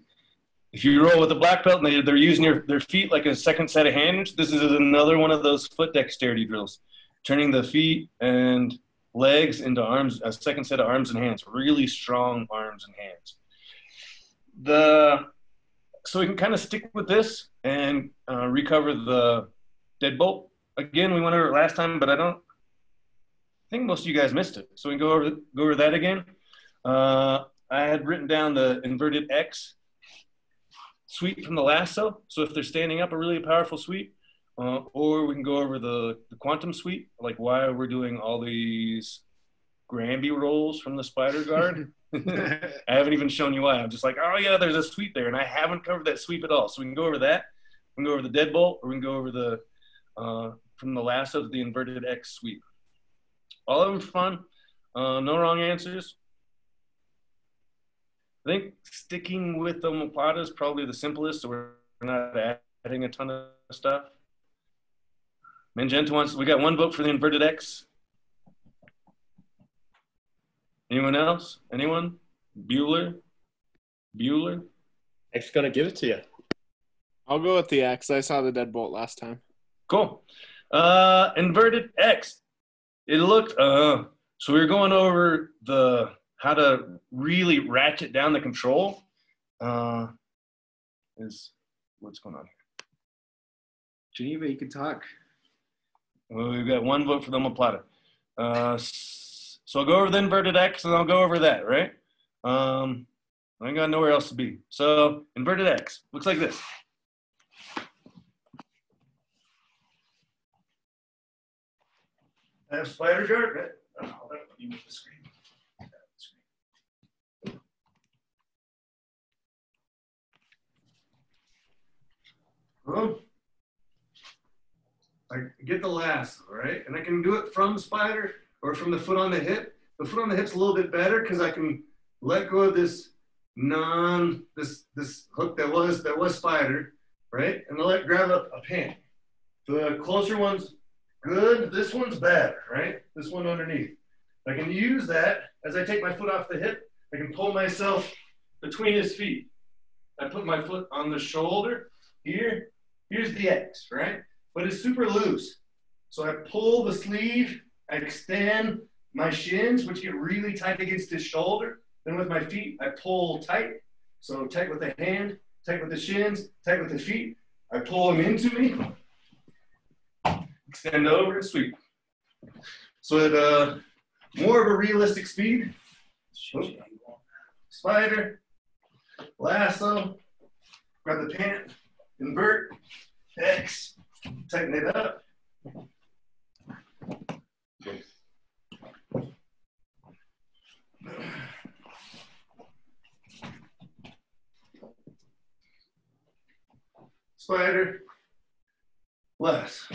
If you roll with a black belt and they're using their feet like a second set of hands, this is another one of those foot dexterity drills. Turning the feet and legs into arms, a second set of arms and hands. Really strong arms and hands. So we can kind of stick with this and recover the deadbolt. Again, we went over it last time, but I think most of you guys missed it. So we can go over that again. I had written down the inverted X sweep from the lasso. So if they're standing up, a really powerful sweep. Or we can go over the quantum sweep, like why we're doing all these Granby rolls from the spider guard. I haven't even shown you why. I'm just like, oh yeah, there's a sweep there, and I haven't covered that sweep at all. So we can go over that. We can go over the deadbolt, or we can go over the from the lasso to the inverted X sweep. All of them fun. No wrong answers. I think sticking with the omoplata is probably the simplest, so we're not adding a ton of stuff. Magenta wants, we got one vote for the inverted X. Anyone else? Anyone? Bueller? X gonna give it to you. I'll go with the X. I saw the deadbolt last time. Cool. Inverted X. It looked, so we were going over how to really ratchet down the control. What's going on here? Geneva, you can talk. Well, we've got one vote for the omoplata. So I'll go over the inverted X and I'll go over that, right? I ain't got nowhere else to be. So inverted X looks like this. I have spider guard. Right? Oh, let me move the screen. Well, I get the lasso, right? And I can do it from spider or from the foot on the hip. The foot on the hip's a little bit better because I can let go of this this hook that was spider, right? And I let grab a pin. The closer one's good, this one's bad, right? This one underneath. I can use that as I take my foot off the hip. I can pull myself between his feet. I put my foot on the shoulder here. Here's the X, right? But it's super loose. So I pull the sleeve, I extend my shins, which get really tight against his shoulder. Then with my feet, I pull tight. So tight with the hand, tight with the shins, tight with the feet. I pull them into me, extend over and sweep. So at more of a realistic speed, spider, lasso, grab the pant, invert, X, tighten it up. Spider, less,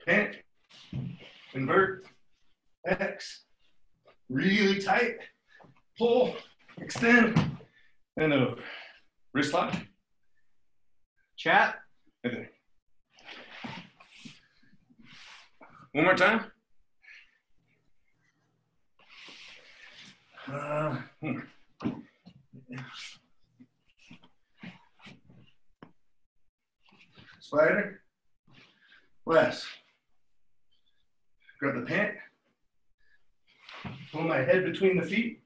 pant, invert, X, really tight, pull, extend, and over. Wrist lock, chat, and then. One more time. Spider, less. Grab the pant, pull my head between the feet,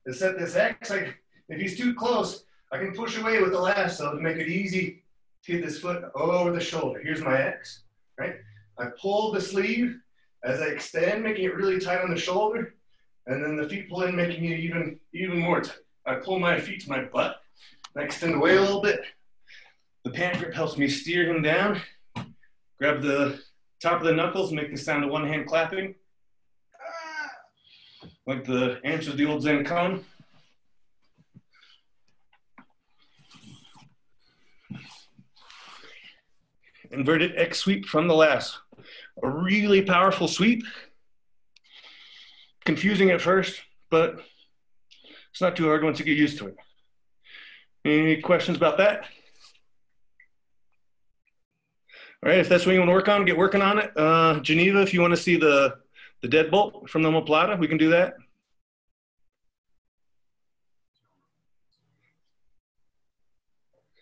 and set this X. If he's too close, I can push away with the lasso to make it easy to get this foot over the shoulder. Here's my X, right? I pull the sleeve as I extend, making it really tight on the shoulder, and then the feet pull in, making it even more tight. I pull my feet to my butt, and I extend away a little bit. The pant grip helps me steer him down. Grab the top of the knuckles, make the sound of one hand clapping. Like the answer to the old Zen koan. Inverted X sweep from the lasso. A really powerful sweep. Confusing at first, but it's not too hard once you get used to it. Any questions about that? All right, if that's what you want to work on, get working on it. Geneva, if you want to see the deadbolt from the omoplata, we can do that.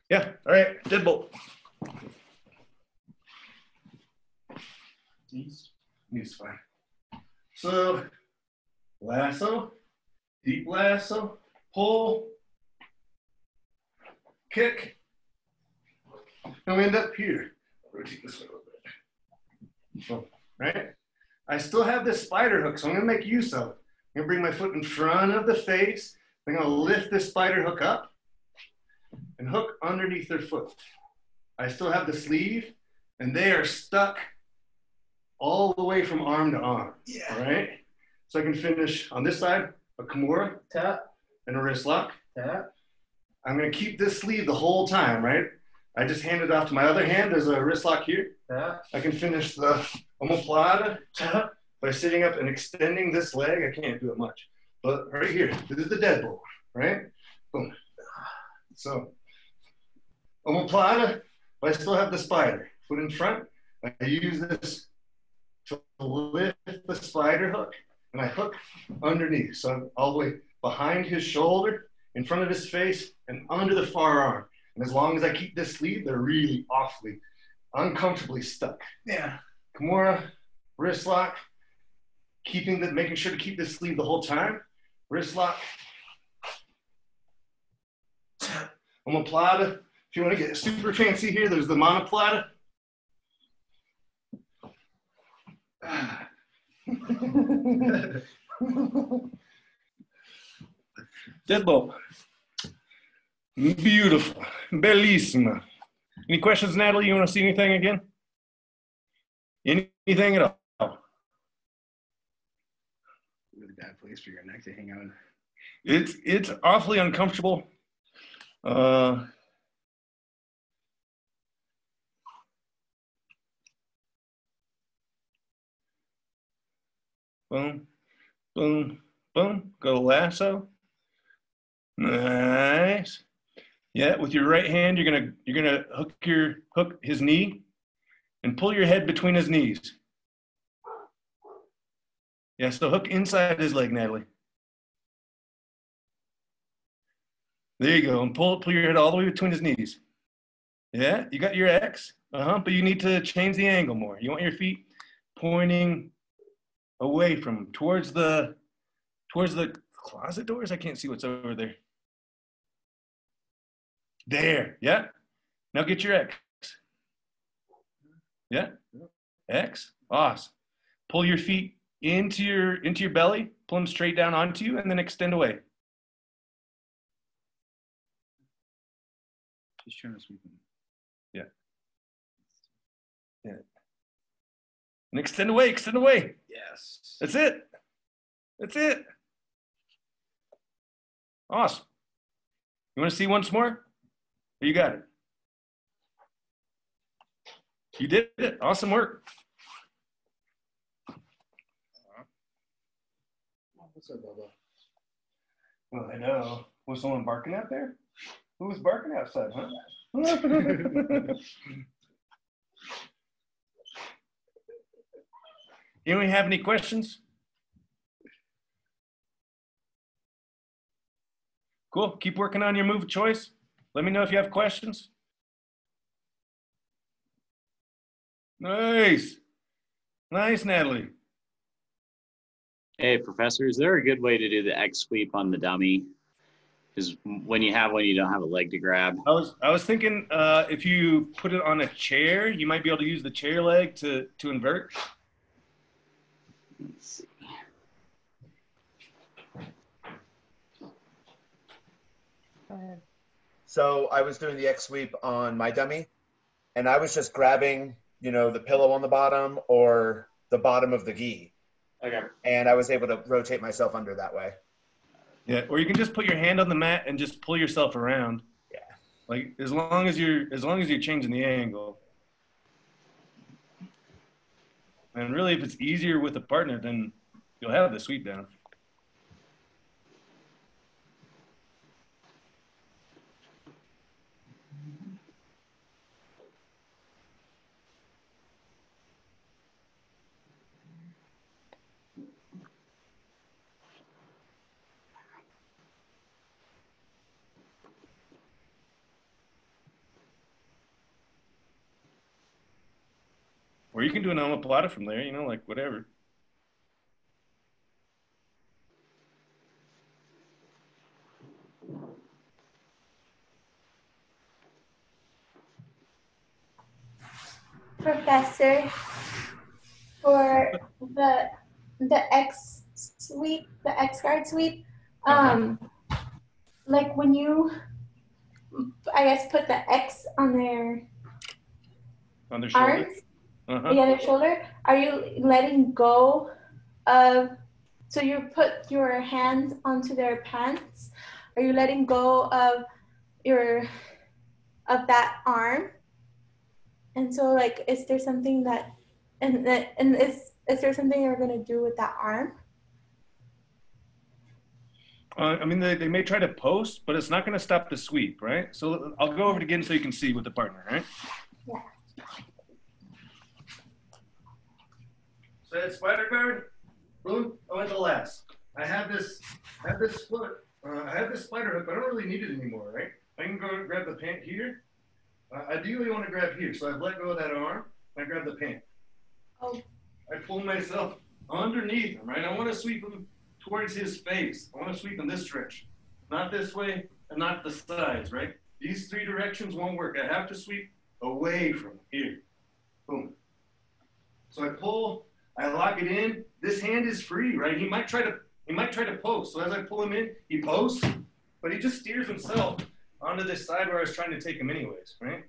Yeah, all right, deadbolt. Knees fine. So, lasso, deep lasso, pull, kick, and we end up here. Rotate this way a little bit. So, right? I still have this spider hook, so I'm gonna make use of it. I'm gonna bring my foot in front of the face. I'm gonna lift this spider hook up and hook underneath their foot. I still have the sleeve, and they are stuck all the way from arm to arm. Yeah. All right? So I can finish on this side, a Kimura, tap, and a wrist lock, tap. I'm gonna keep this sleeve the whole time, right? I just hand it off to my other hand. There's a wrist lock here. Tap. I can finish the omoplata, tap, by sitting up and extending this leg. I can't do it much, but right here, this is the deadbolt, right? Boom. So, omoplata, but I still have the spider. Foot in front, I use this to lift the spider hook, and I hook underneath. So I'm all the way behind his shoulder, in front of his face, and under the far arm. And as long as I keep this sleeve, they're really awfully, uncomfortably stuck. Yeah. Kimura, wrist lock, making sure to keep this sleeve the whole time. Wrist lock. Omoplata. If you want to get super fancy here, there's the monoplata. Deadbolt. Beautiful. Bellissima. Any questions, Natalie? You want to see anything again? Anything at all? Really bad place for your neck to hang out. It's awfully uncomfortable. Boom, boom, boom. Go lasso. Nice. Yeah, with your right hand, you're gonna hook his knee and pull your head between his knees. Yeah, so hook inside his leg, Natalie. There you go, and pull your head all the way between his knees. Yeah, you got your X. But you need to change the angle more. You want your feet pointing away from him, towards the closet doors. I can't see what's over there. There, yeah. Now get your X. Yeah, X, awesome. Pull your feet into your belly, pull them straight down onto you, and then extend away. Just trying to sweep them. Yeah. Yeah. And extend away, extend away. Yes. That's it. That's it. Awesome. You want to see once more? You got it. You did it. Awesome work. What's up, Bubba? Well, I know. Was someone barking out there? Who was barking outside, huh? Anyone have any questions? Cool. Keep working on your move of choice. Let me know if you have questions. Nice. Nice, Natalie. Hey, Professor, is there a good way to do the X sweep on the dummy? Because when you have one, you don't have a leg to grab. I was thinking if you put it on a chair, you might be able to use the chair leg to invert. Let's see. Go ahead. So I was doing the X sweep on my dummy, and I was just grabbing, the pillow on the bottom or the bottom of the gi. Okay. And I was able to rotate myself under that way. Yeah, or you can just put your hand on the mat and just pull yourself around. Yeah. Like as long as you're changing the angle. And really, if it's easier with a partner, then you'll have the sweep down. Or you can do an omoplata from there, like whatever. Professor, for the X sweep, the X guard sweep, like when you, I guess, put the X on their shoulder. arms, the other shoulder, are you letting go of, so you put your hands onto their pants, are you letting go of that arm? And so, like, is there something that, and is there something you're gonna do with that arm? I mean, they may try to post, but it's not going to stop the sweep, right? So I'll go over it again so you can see with the partner, right? Yeah. So it's spider guard, boom, I went to last. I have this foot, I have this spider hook, but I don't really need it anymore, right? I can go grab the pant here. Ideally, I want to grab here, so I've let go of that arm. I grab the pant. Oh. I pull myself underneath him, right? I want to sweep him towards his face. I want to sweep in this direction, not this way and not the sides, right? These three directions won't work. I have to sweep away from here. Boom. So I pull, I lock it in. This hand is free, right? He might try to post. So as I pull him in, he posts, but he just steers himself onto this side where I was trying to take him anyways, right?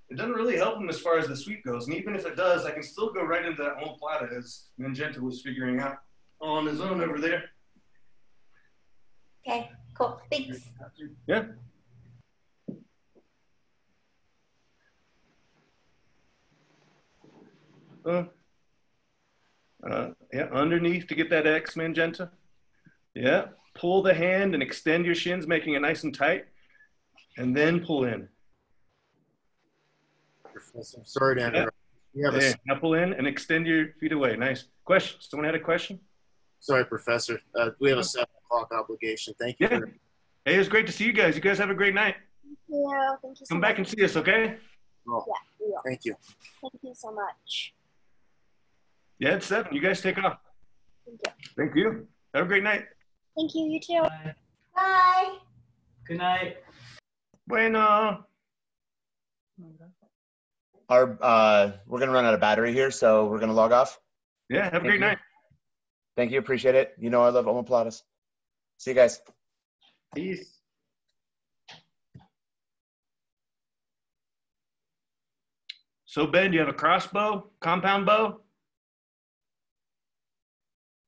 It doesn't really help him as far as the sweep goes. And even if it does, I can still go right into that omoplata as Magenta was figuring out on his own over there. Okay, cool. Thanks. Yeah. Yeah, underneath to get that X, Magenta. Yeah, pull the hand and extend your shins, making it nice and tight, and then pull in. Professor, sorry to interrupt. Yeah, now pull in and extend your feet away. Nice. Question? Someone had a question? Sorry, Professor. We have a 7 o'clock obligation. Thank you. Yeah. Hey, it was great to see you guys. You guys have a great night. Yeah, thank you so Come much. back and see us, okay? Oh, Yeah, we will. thank you. Thank you so much. Yeah, it's 7. You guys take off. Thank you. Thank you. Have a great night. Thank you, you too. Bye. Good night. Bueno. We're gonna run out of battery here, so we're gonna log off. Yeah, have a great night. Thank you, appreciate it. You know I love omoplatas. See you guys. Peace. So Ben, do you have a crossbow, compound bow,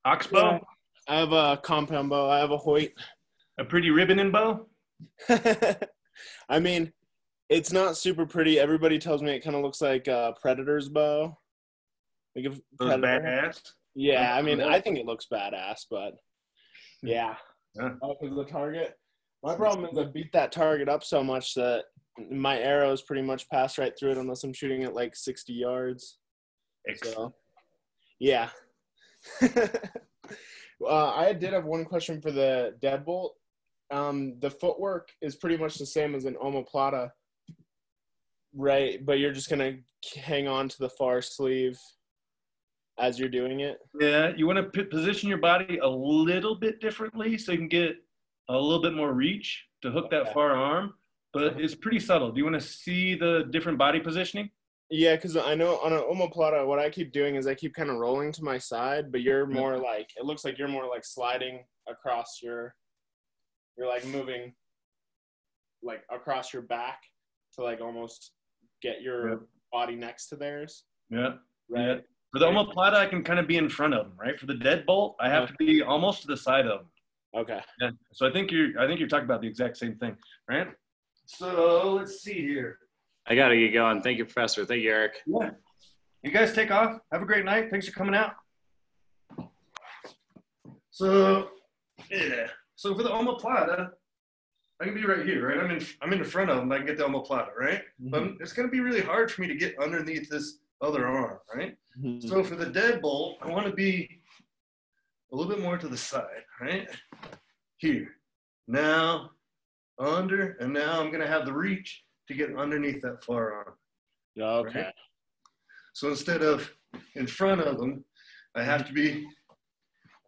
oxbow? Yeah, I have a compound bow. I have a Hoyt. A pretty ribboning bow? I mean, it's not super pretty. Everybody tells me it kind of looks like a Predator's bow. Like a Those badass? Yeah, I mean, I think it looks badass, but yeah. Because the target. My problem is I beat that target up so much that my arrows pretty much pass right through it unless I'm shooting at like 60 yards. So, yeah. I did have one question for the deadbolt. The footwork is pretty much the same as an omoplata, right? But you're just going to hang on to the far sleeve as you're doing it? Yeah, you want to position your body a little bit differently so you can get a little bit more reach to hook that far arm, but it's pretty subtle. Do you want to see the different body positioning? Yeah, because I know on an omoplata, what I keep doing is I keep kind of rolling to my side, but you're more like, it looks like you're more like sliding across you're like moving like across your back to like almost get your body next to theirs. Yeah. Right. Yeah. For the omoplata, I can kind of be in front of them, right? For the deadbolt, I have to be almost to the side of them. Okay. Yeah. So I think you're talking about the exact same thing, right? So let's see here. I gotta get going. Thank you, Professor. Thank you, Eric. Yeah. You guys take off. Have a great night. Thanks for coming out. So, yeah. So for the omoplata, I can be right here, right? I'm in the front of them. I can get the omoplata, right? Mm-hmm. But it's going to be really hard for me to get underneath this other arm, right? Mm-hmm. So for the deadbolt, I want to be a little bit more to the side, right? Here. Now, under, and now I'm going to have the reach to get underneath that far arm. Okay. Right? So instead of in front of them, I have to be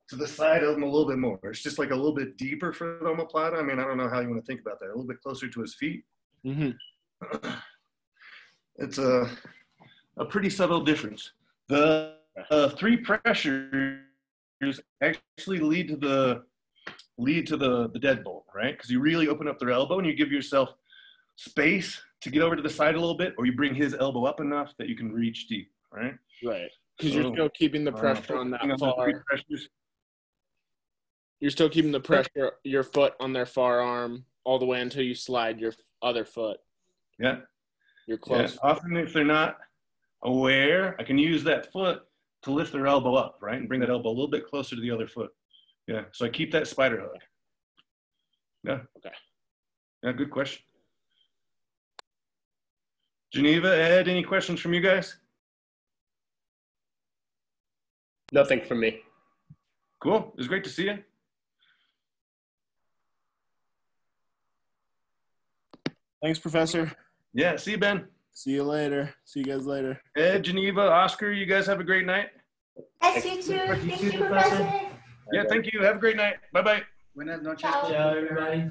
to the side of them a little bit more. It's just like a little bit deeper for the omoplata. I mean, I don't know how you want to think about that. A little bit closer to his feet. Mm-hmm. It's a pretty subtle difference. The 3 pressures actually lead to the deadbolt, right? Because you really open up their elbow and you give yourself space to get over to the side a little bit, or you bring his elbow up enough that you can reach deep, right? Right. Because you're still keeping the pressure on that far. You're still keeping the pressure, your foot on their far arm all the way until you slide your other foot. Yeah. You're close. Yeah. Often if they're not aware, I can use that foot to lift their elbow up, right? And bring that elbow a little bit closer to the other foot. Yeah. So I keep that spider hook. Yeah. Okay. Yeah, good question. Geneva, Ed, any questions from you guys? Nothing from me. Cool. It was great to see you. Thanks, Professor. Yeah, see you, Ben. See you later. See you guys later. Ed, Geneva, Oscar, you guys have a great night. Yes, you too. Thank you, Professor. Yeah, thank you. Have a great night. Bye-bye. Buenas noches. Ciao. Ciao, everybody.